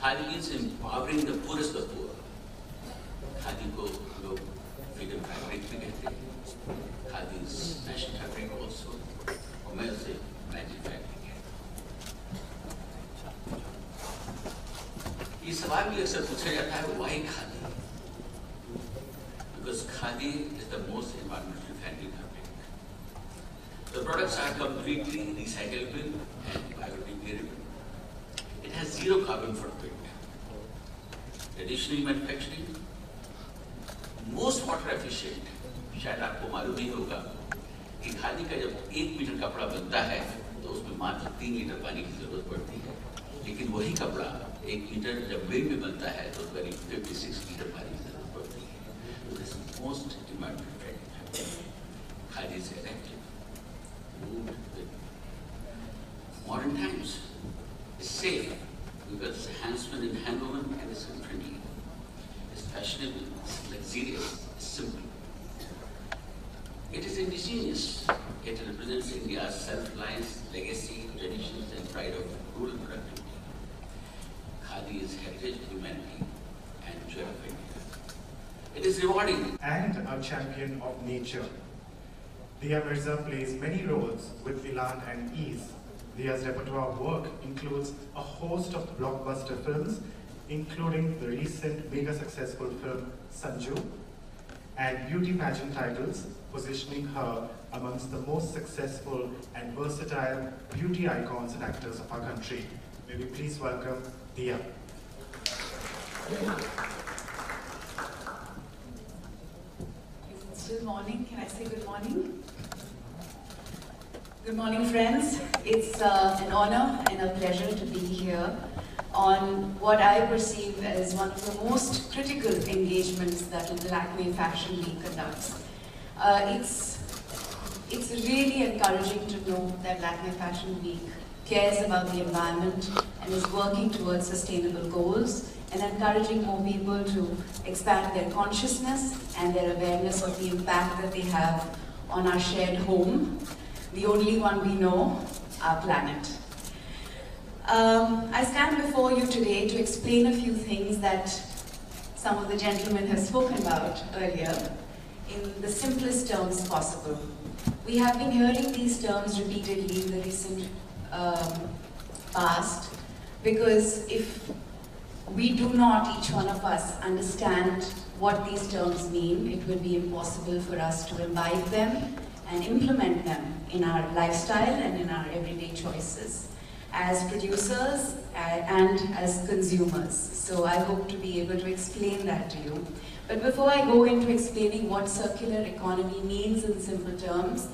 Khadi is empowering the poorest of the poor. Khadi को लोग freedom fabric भी कहते हैं. Khadi is national fabric also. और मैं उसे magic fabric कहता हूँ. ये सवाल भी अक्सर पूछा जाता है, why khadi? Because khadi is the most environmentally friendly fabric. The products are completely recyclable and biodegradable. It has zero carbon footprint. Traditional manufacturing, most water efficient. शायद आपको मालूम नहीं होगा कि खादी का जब 1 मीटर कपड़ा बनता है तो उसमें मात्र 3 लीटर पानी की जरूरत पड़ती है, लेकिन वही कपड़ा 1 मीटर जब मिल में बनता है तो करीब 56 लीटर पानी की जरूरत पड़ती है. तो this is most environmentally friendly fabric. Khadi is effective. Modern times is safe because it's handsman and handwoman and it's friendly. It's fashionable, it's luxurious, it's simple. It is indigenous. It represents India's self-reliance, legacy, traditions, and pride of rural productivity. Khadi is heritage, humanity, and joy of India. It is rewarding. And a champion of nature. Diya Mirza plays many roles with elan and ease. Diya's repertoire work includes a host of blockbuster films, including the recent mega successful film Sanju, and beauty pageant titles, positioning her amongst the most successful and versatile beauty icons and actors of our country. May we please welcome Diya. Is it still morning? Can I say good morning? Good morning, friends. It's an honor and a pleasure to be here on what I perceive as one of the most critical engagements that Lakme Fashion Week conducts. It's really encouraging to know that Lakme Fashion Week cares about the environment and is working towards sustainable goals and encouraging more people to expand their consciousness and their awareness of the impact that they have on our shared home, the only one we know, our planet. I stand before you today to explain a few things that some of the gentlemen have spoken about earlier in the simplest terms possible. We have been hearing these terms repeatedly in the recent past, because if we do not, each one of us, understand what these terms mean, it would be impossible for us to imbibe them and implement them in our lifestyle and in our everyday choices as producers and as consumers. So I hope to be able to explain that to you. But before I go into explaining what circular economy means in simple terms,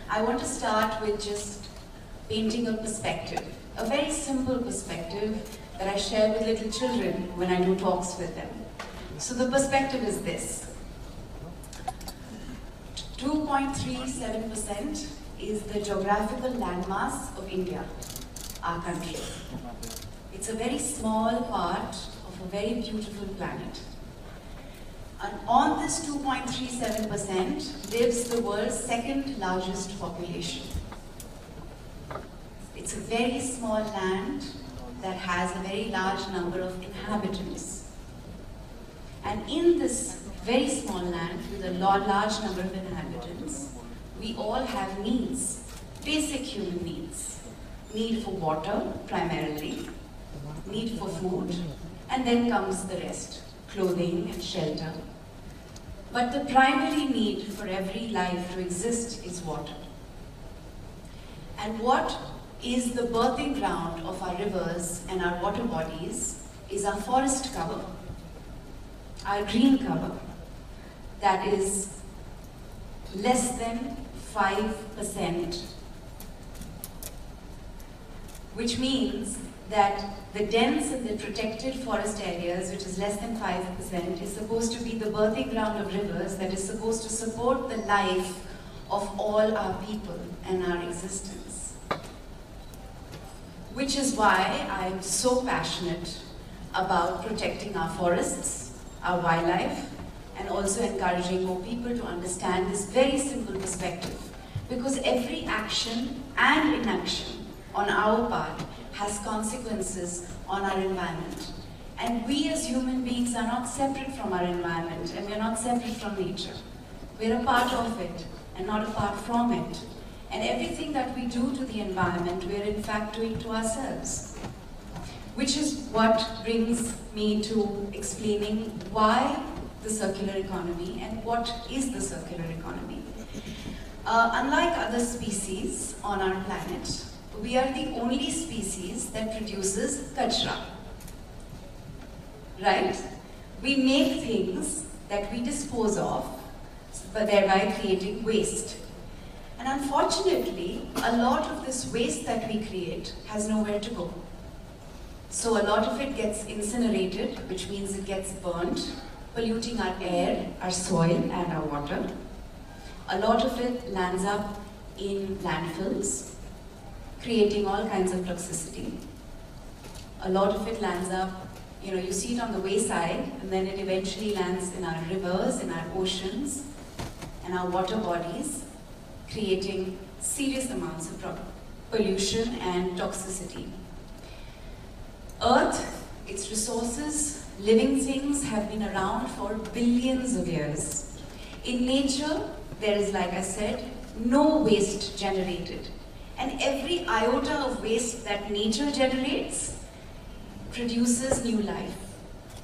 I want to start with just painting a perspective, a very simple perspective that I share with little children when I do talks with them. So the perspective is this. 2.37% is the geographical landmass of India, our country. It's a very small part of a very beautiful planet. And on this 2.37% lives the world's second largest population. It's a very small land that has a very large number of inhabitants. And in this very small land with a large number of inhabitants, we all have needs, basic human needs. Need for water, primarily, need for food, and then comes the rest, clothing and shelter. But the primary need for every life to exist is water. And what is the birthing ground of our rivers and our water bodies is our forest cover, our green cover, that is less than 5%, which means that the dense and the protected forest areas, which is less than 5%, is supposed to be the birthing ground of rivers that is supposed to support the life of all our people and our existence. Which is why I am so passionate about protecting our forests, our wildlife, and also encouraging more people to understand this very simple perspective. Because every action and inaction on our part has consequences on our environment. And we as human beings are not separate from our environment, and we're not separate from nature. We're a part of it and not apart from it. And everything that we do to the environment, we're in fact doing to ourselves. Which is what brings me to explaining why the circular economy and what is the circular economy. Unlike other species on our planet, we are the only species that produces kachra. Right? We make things that we dispose of, but thereby creating waste. And unfortunately, a lot of this waste that we create has nowhere to go. So a lot of it gets incinerated, which means it gets burnt, polluting our air, our soil, and our water. A lot of it lands up in landfills, creating all kinds of toxicity. A lot of it lands up, you see it on the wayside, and then it eventually lands in our rivers, in our oceans, and our water bodies, creating serious amounts of pollution and toxicity. Earth, its resources, living things have been around for billions of years. In nature, there is, like I said, no waste generated. And every iota of waste that nature generates produces new life.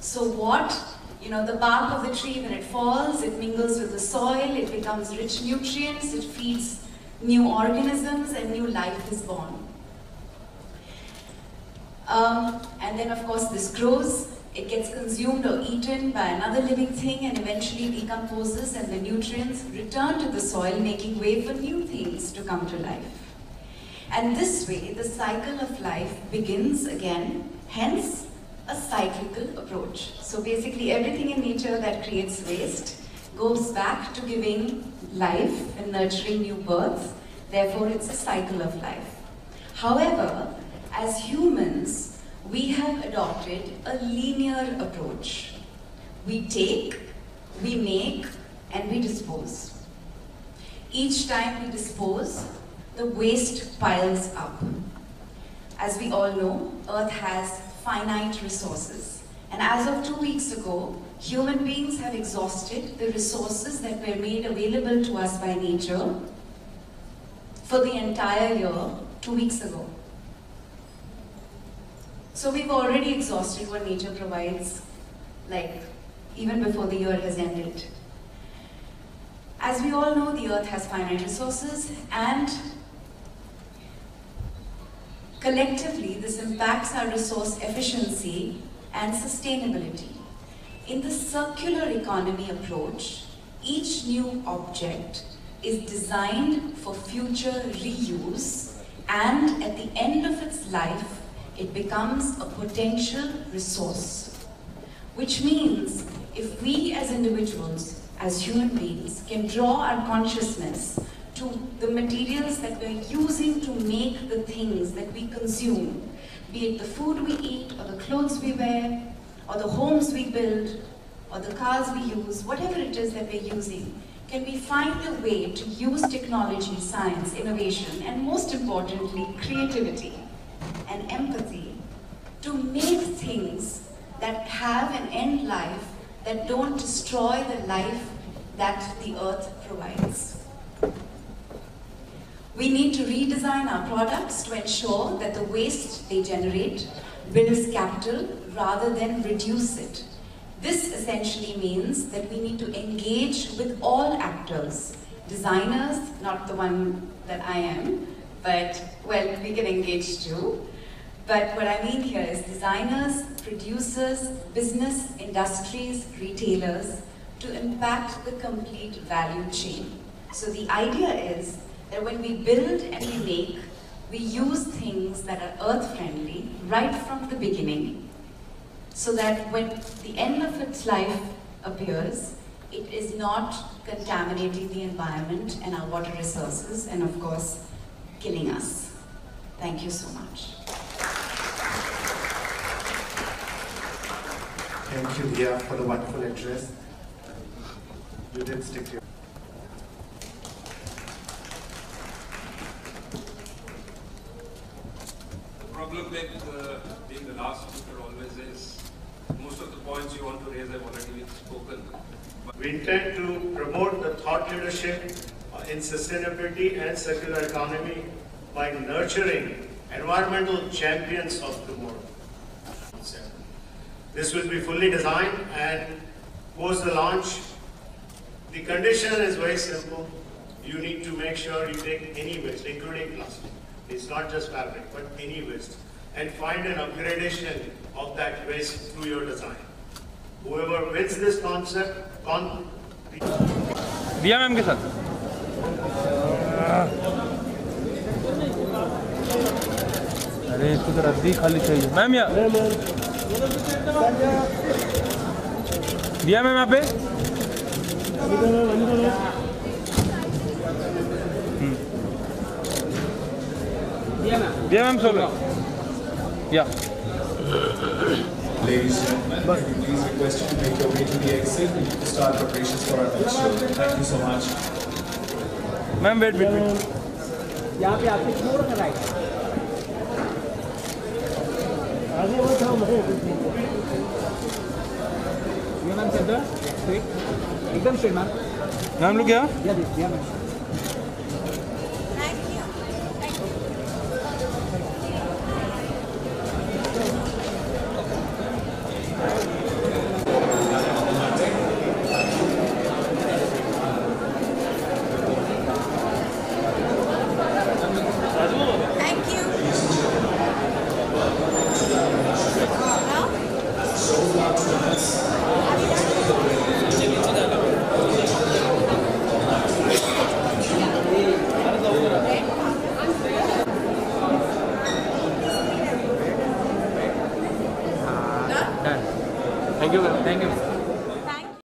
So what? The bark of the tree, when it falls, it mingles with the soil, it becomes rich nutrients, it feeds new organisms, and new life is born. And then, of course, this grows, it gets consumed or eaten by another living thing and eventually decomposes, and the nutrients return to the soil, making way for new things to come to life. And this way, the cycle of life begins again, hence a cyclical approach. So basically, everything in nature that creates waste goes back to giving life and nurturing new birth. Therefore, it's a cycle of life. However, as humans, we have adopted a linear approach. We take, we make, and we dispose. Each time we dispose, the waste piles up. As we all know, Earth has finite resources. And as of 2 weeks ago, human beings have exhausted the resources that were made available to us by nature for the entire year 2 weeks ago. So we've already exhausted what nature provides, even before the year has ended. As we all know, the Earth has finite resources, and collectively, this impacts our resource efficiency and sustainability. In the circular economy approach, each new object is designed for future reuse, and at the end of its life, it becomes a potential resource. Which means, if we as individuals, as human beings, can draw our consciousness to the materials that we're using to make the things that we consume, be it the food we eat, or the clothes we wear, or the homes we build, or the cars we use, whatever it is that we're using, can we find a way to use technology, science, innovation, and most importantly, creativity and empathy to make things that have an end life, that don't destroy the life that the Earth provides. We need to redesign our products to ensure that the waste they generate builds capital rather than reduce it. This essentially means that we need to engage with all actors. Designers, not the one that I am, but, well, we can engage too. But what I mean here is designers, producers, business, industries, retailers, to impact the complete value chain. So the idea is that when we build and we make, we use things that are earth-friendly right from the beginning, so that when the end of its life appears, it is not contaminating the environment and our water resources, and of course, killing us. Thank you so much. Thank you, Dia, for the wonderful address. You did stick to The problem with being the last speaker always is Most of the points you want to raise have already been spoken. We intend to promote the thought leadership in sustainability and circular economy by nurturing environmental champions of tomorrow. This will be fully designed and post the launch. The condition is very simple. You need to make sure you take any waste, including plastic. It's not just fabric, but any waste, and find an upgradation of that waste through your design. Whoever wins this concept, दिया ma'am के साथ अरे इसको तो रद्दी खाली चाहिए ma'am या दिया मैम यहाँ पे दिया मैम सोलो या Ladies and gentlemen, please request you to make your way to the exit to start preparations for our next show. Thank you so much. Ma'am wait wait यहाँ पे आपके थोड़ा सा राइट आगे वो था ये मैम सेंटर स्ट्रेट एकदम स्ट्रेट मैम मैम लोग क्या या मैम Thank you.